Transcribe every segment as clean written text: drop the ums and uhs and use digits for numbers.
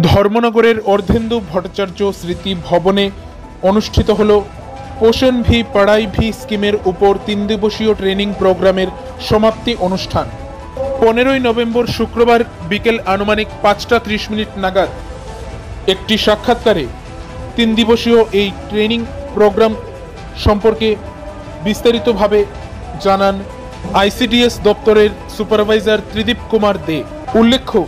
ধর্মনগরের অর্ধেন্দু ভট্টাচার্য স্মৃতি ভবনে অনুষ্ঠিত হল পোষণ ভি পড়াই ভি স্কিমের উপর 3 দিবসীয় ট্রেনিং প্রোগ্রামের সমাপ্তি অনুষ্ঠান। 15ই নভেম্বর শুক্রবার বিকেল আনুমানিক 5টা 30 মিনিট নাগাদ একটি সাক্ষাৎকারে 3 দিবসীয় এই ট্রেনিং প্রোগ্রাম সম্পর্কে বিস্তারিতভাবে জানান আইসিডিএস দপ্তরের সুপারভাইজার ত্রিদীপ কুমার দে। উল্লেখ্য,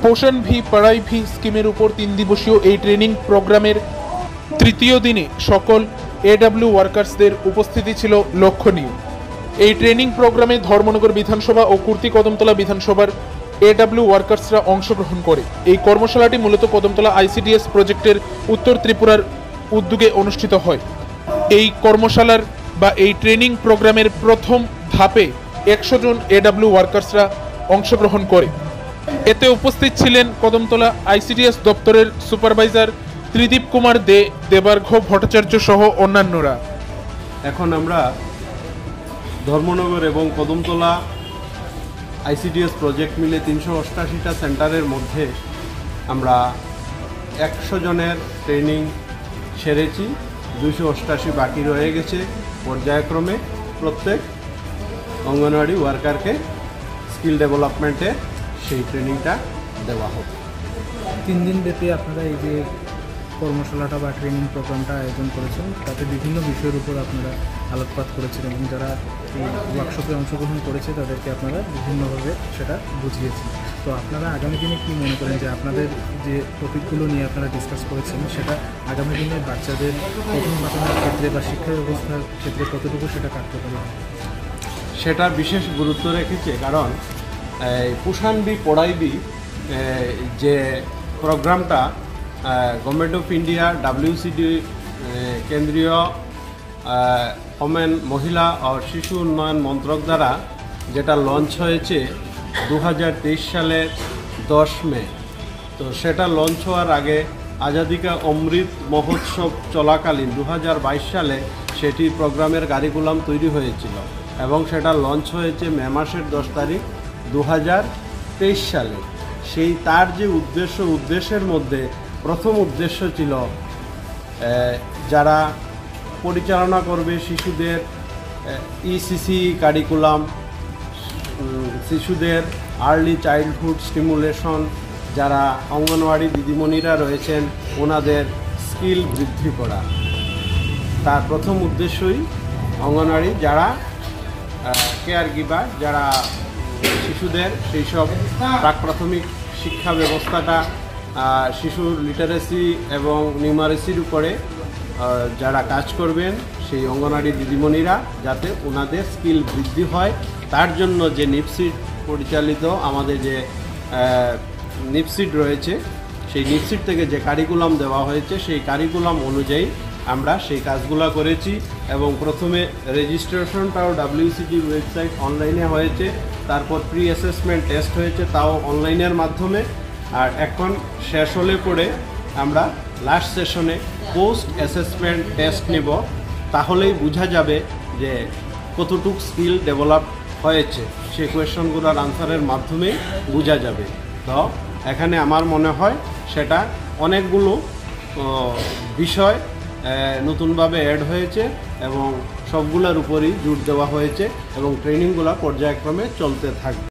পোষণ ভি পড়াই ভি স্কিমের উপর 3 দিবসীয় এই ট্রেনিং প্রোগ্রামের তৃতীয় দিনে সকল এডব্লিউ ওয়ার্কার্সদের উপস্থিতি ছিল লক্ষণীয়। এই ট্রেনিং প্রোগ্রামে ধর্মনগর বিধানসভা ও কুর্তি কদমতলা বিধানসভার এডব্লিউ ওয়ার্কার্সরা অংশগ্রহণ করে। এই কর্মশালাটি মূলত কদমতলা আইসিডিএস প্রজেক্টের উত্তর ত্রিপুরার উদ্যোগে অনুষ্ঠিত হয়। এই কর্মশালার বা এই ট্রেনিং প্রোগ্রামের প্রথম ধাপে 100 জন এডব্লিউ ওয়ার্কার্সরা অংশগ্রহণ করে। এতে উপস্থিত ছিলেন কদমতলা আইসিডিএস দপ্তরের সুপারভাইজার ত্রিদীপ কুমার দে, দেবার্ঘ ভট্টাচার্য সহ অন্যান্যরা। এখন আমরা ধর্মনগর এবং কদমতলা আইসিডিএস প্রজেক্ট মিলে 388টা সেন্টারের মধ্যে আমরা 100 জনের ট্রেনিং সেরেছি, 288 বাকি রয়ে গেছে। পর্যায়ক্রমে প্রত্যেক অঙ্গনওয়াড়ি ওয়ার্কারকে স্কিল ডেভেলপমেন্টে সেই ট্রেনিংটা দেওয়া হবে। 3 দিন ব্যাপী আপনারা এই যে কর্মশালাটা বা ট্রেনিং প্রোগ্রামটা আয়োজন করেছেন, তাতে বিভিন্ন বিষয়ের উপর আপনারা আলোকপাত করেছেন এবং যারা এই ওয়ার্কশপে অংশগ্রহণ করেছে তাদেরকে আপনারা বিভিন্নভাবে সেটা বুঝিয়েছেন। তো আপনারা আগামী দিনে কী মনে করেন যে আপনাদের যে টপিকগুলো নিয়ে আপনারা ডিসকাস করেছেন সেটা আগামী দিনে বাচ্চাদের পঠন পাঠনের ক্ষেত্রে বা শিক্ষা ব্যবস্থার ক্ষেত্রে কতটুকু সেটা কার্যকরী হবে? সেটা বিশেষ গুরুত্ব রেখেছে, কারণ পোষণ ভি পড়াই ভি যে প্রোগ্রামটা গভর্নমেন্ট অফ ইন্ডিয়া WCD কেন্দ্রীয় ওমেন মহিলা ও শিশু উন্নয়ন মন্ত্রক দ্বারা যেটা লঞ্চ হয়েছে 2023 সালের 10 মে। তো সেটা লঞ্চ হওয়ার আগে আজাদি কা অমৃত মহোৎসব চলাকালীন 2022 সালে সেটি প্রোগ্রামের কারিকুলাম তৈরি হয়েছিল এবং সেটা লঞ্চ হয়েছে মে মাসের 10 তারিখ 2023 সালে। সেই তার যে উদ্দেশ্যের মধ্যে প্রথম উদ্দেশ্য ছিল যারা পরিচালনা করবে শিশুদের ECC কারিকুলাম, শিশুদের আর্লি চাইল্ডহুড স্টিমুলেশন, যারা অঙ্গনওয়াড়ি দিদিমণিরা রয়েছেন ওনাদের স্কিল বৃদ্ধি করা। তার প্রথম উদ্দেশ্যই অঙ্গনওয়াড়ি যারা কেয়ার গিভার, যারা শিশুদের সেই সব প্রাক প্রাথমিক শিক্ষা ব্যবস্থাটা শিশুর লিটারেসি এবং নিউমারেসির উপরে যারা কাজ করবেন সেই অঙ্গনওয়াড়ি দিদিমণিরা, যাতে ওনাদের স্কিল বৃদ্ধি হয় তার জন্য যে নিপসিড পরিচালিত আমাদের যে নিপসিড রয়েছে, সেই নিপসিড থেকে যে কারিকুলাম দেওয়া হয়েছে সেই কারিকুলাম অনুযায়ী আমরা সেই কাজগুলো করেছি। এবং প্রথমে রেজিস্ট্রেশনটাও WCD ওয়েবসাইট অনলাইনে হয়েছে, তারপর প্রি অ্যাসেসমেন্ট টেস্ট হয়েছে তাও অনলাইনের মাধ্যমে, আর এখন শেষ হলে পরে আমরা লাস্ট সেশনে পোস্ট অ্যাসেসমেন্ট টেস্ট নেব, তাহলেই বোঝা যাবে যে কতটুকু স্কিল ডেভেলপ হয়েছে। সেই কোয়েশনগুলোর আনসারের মাধ্যমে বোঝা যাবে। তো এখানে আমার মনে হয় সেটা অনেকগুলো বিষয় নতুনভাবে অ্যাড হয়েছে এবং সবগুলোর উপরই জোর দেওয়া হয়েছে এবং ট্রেনিংগুলো পর্যায়ক্রমে চলতে থাকবে।